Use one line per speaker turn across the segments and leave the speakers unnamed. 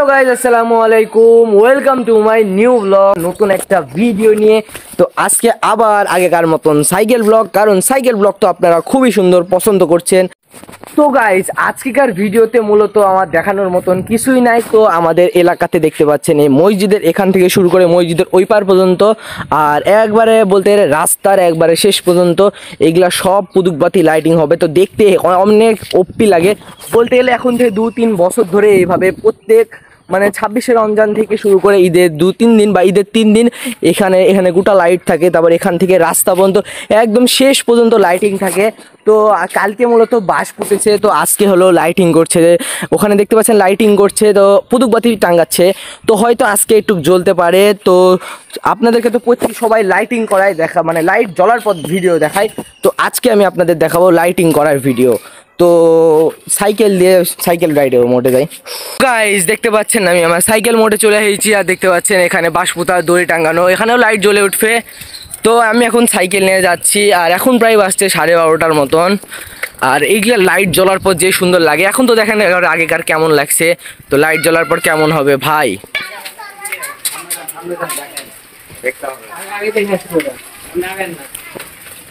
তো গাইজ আসসালামু আলাইকুম, welcome to my new blog, নতুন একটা ভিডিও নিয়ে। তো আজকে আবার আগেকার মতন সাইকেল ব্লগ, কারণ সাইকেল ব্লগ তো আপনারা খুবই সুন্দর পছন্দ করছেন। তো গাইজ আজকেকার ভিডিওতে মূলত আমার দেখানোর মতন কিছুই নাই। তো আমাদের এলাকাতে দেখতে পাচ্ছেন এই মসজিদের এখান থেকে শুরু করে মসজিদের ওই পার পর্যন্ত, আর একবারে বলতে গেলে রাস্তার একবারে শেষ পর্যন্ত এগুলা সব পুদুকবাতি লাইটিং হবে। তো দেখতে অনেক ওপ্পি লাগে বলতে গেলে। এখন থেকে 2-3 বছর ধরে এইভাবে প্রত্যেক মানে 26শে রমজান থেকে শুরু করে ঈদের 2-3 দিন বা ঈদের 3 দিন এখানে গোটা লাইট থাকে। তারপর এখান থেকে রাস্তা পর্যন্ত একদম শেষ পর্যন্ত লাইটিং থাকে। তো কালকে মূলত বাঁশ ফুটেছে, তো আজকে হলো লাইটিং করছে। ওখানে দেখতে পাচ্ছেন লাইটিং করছে, তো পুদুকবাতি টাঙ্গাচ্ছে। তো হয়তো আজকে একটু জ্বলতে পারে। তো আপনাদেরকে তো প্রত্যেক সবাই লাইটিং করায় দেখা, মানে লাইট জ্বলার পর ভিডিও দেখায়। তো আজকে আমি আপনাদের দেখাবো লাইটিং করার ভিডিও। তো সাইকেল দিয়ে সাইকেল রাইডের মোডে যাই। গাইস দেখতে পাচ্ছেন আমি আমার সাইকেল মোডে চলে এসেছি, আর দেখতে পাচ্ছেন এখানে বাঁশপুতা দড়ি টাঙ্গানো, এখানেও লাইট জ্বলে উঠবে। তো আমি এখন সাইকেল নিয়ে যাচ্ছি, আর এখন প্রায় বাজছে 12:30টার মতন। আর এইগুলো লাইট জ্বলার পর যে সুন্দর লাগে। এখন তো দেখেন আগেকার কেমন লাগছে, তো লাইট জ্বলার পর কেমন হবে ভাই।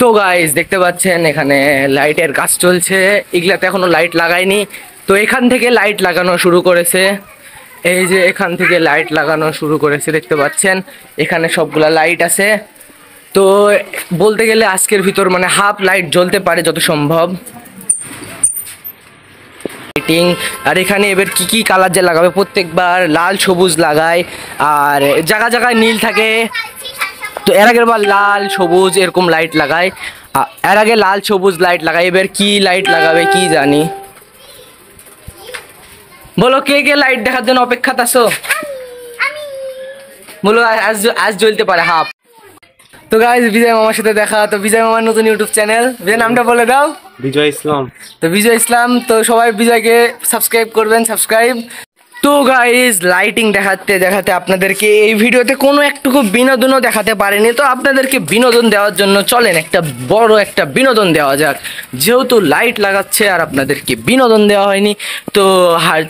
তো গাইস দেখতে পাচ্ছেন এখানে লাইটের কাজ চলছে, এগুলাতে এখনো লাইট লাগায়নি। তো এখান থেকে লাইট লাগানো শুরু করেছে, এই যে এখান থেকে লাইট লাগানো শুরু করেছে দেখতে পাচ্ছেন। এখানে সবগুলা লাইট আছে। তো বলতে গেলে আজকের ভিতর মানে হাফ লাইট জ্বলতে পারে যত সম্ভব। লাইটিং, আর এখানে এবার কি কি কালার যে লাগাবে, প্রত্যেকবার লাল সবুজ লাগায়, আর জায়গায় জায়গায় নীল থাকে। তো এর আগের বার লাল সবুজ এরকম লাইট লাগায়, এর আগে লাল সবুজ লাইট লাগায়, এবার কি লাইট লাগাবে কি জানি। বলো কে কে লাইট দেখার জন্য অপেক্ষাতে আছো? বলো আজ জ্বলতে পারে হাফ। তো গাইস বিজয় মামার সাথে দেখা, তো বিজয় মামার নতুন ইউটিউব চ্যানেল, বিজয় নামটা বলে দাও।
বিজয় ইসলাম।
তো বিজয় ইসলাম, তো সবাই বিজয়কে সাবস্ক্রাইব করবেন, সাবস্ক্রাইব। তো গাইস লাইটিং দেখাতে দেখাতে আপনাদেরকে এই ভিডিওতে কোনো একটুকু বিনোদনও দেখাতে পারেনি। তো আপনাদেরকে বিনোদন দেওয়ার জন্য চলেন একটা বড় একটা বিনোদন দেওয়া যাক। যেহেতু লাইট লাগাচ্ছে আর আপনাদেরকে বিনোদন দেওয়া হয়নি, তো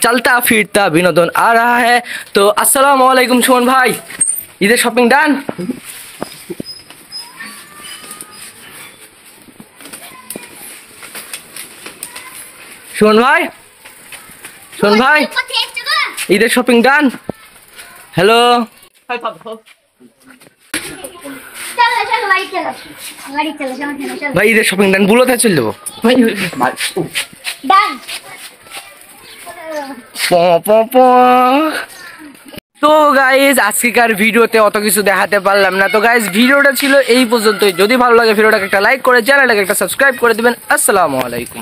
চলতা ফিরতা বিনোদন আ রাহা হ্যায়। তো আসসালামু আলাইকুম সুমন ভাই, ঈদের শপিং ডান? সুমন ভাই, সুমন ভাই, ঈদের শপিং ডান? হ্যালো ভাই, ঈদের শপিং ডান? বুলোতে চলে যাবো তো গাইজ আজকেকার ভিডিওতে অত কিছু দেখাতে পারলাম না। তো গাইজ ভিডিওটা ছিল এই পর্যন্তই। যদি ভালো লাগে ভিডিওটাকে একটা লাইক করে চ্যানেলটাকে একটা সাবস্ক্রাইব করে দিবেন। আসসালামু আলাইকুম।